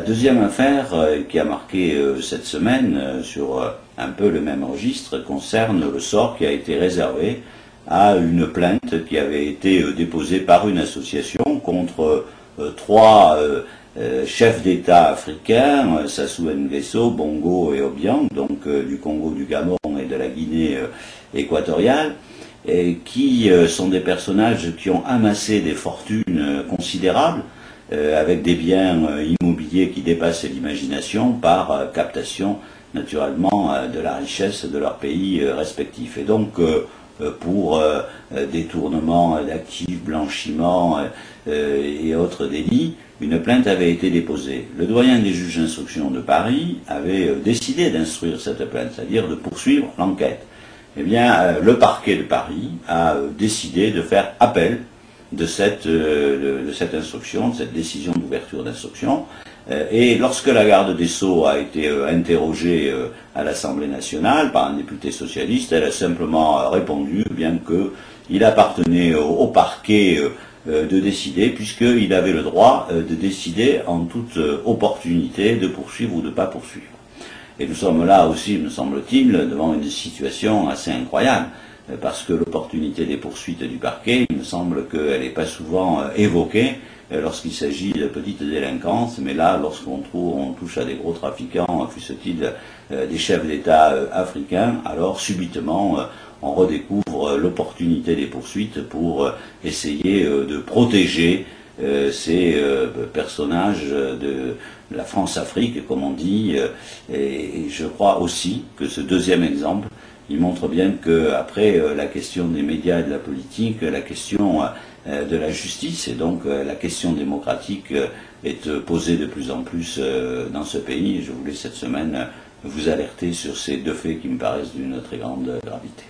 deuxième affaire qui a marqué cette semaine sur un peu le même registre concerne le sort qui a été réservé à une plainte qui avait été déposée par une association contre trois chefs d'État africains, Sassou Nguesso, Bongo et Obiang, donc du Congo, du Gabon et de la Guinée équatoriale, et qui sont des personnages qui ont amassé des fortunes considérables, avec des biens immobiliers qui dépassent l'imagination par captation naturellement de la richesse de leur pays respectif. Et donc pour détournement d'actifs, blanchiment et autres délits, une plainte avait été déposée. Le doyen des juges d'instruction de Paris avait décidé d'instruire cette plainte, c'est-à-dire de poursuivre l'enquête. Eh bien, le parquet de Paris a décidé de faire appel de cette instruction, de cette décision d'ouverture d'instruction. Et lorsque la garde des Sceaux a été interrogée à l'Assemblée nationale par un député socialiste, elle a simplement répondu, bien qu'il appartenait au parquet de décider, puisqu'il avait le droit de décider en toute opportunité de poursuivre ou de ne pas poursuivre. Et nous sommes là aussi, me semble-t-il, devant une situation assez incroyable, parce que l'opportunité des poursuites du parquet, il me semble qu'elle n'est pas souvent évoquée lorsqu'il s'agit de petites délinquances, mais là, lorsqu'on touche à des gros trafiquants, fût-ce-t-il des chefs d'État africains, alors subitement on redécouvre l'opportunité des poursuites pour essayer de protéger ces personnages de la France-Afrique, comme on dit, et je crois aussi que ce deuxième exemple, il montre bien qu'après la question des médias et de la politique, la question de la justice et donc la question démocratique est posée de plus en plus dans ce pays. Je voulais cette semaine vous alerter sur ces deux faits qui me paraissent d'une très grande gravité.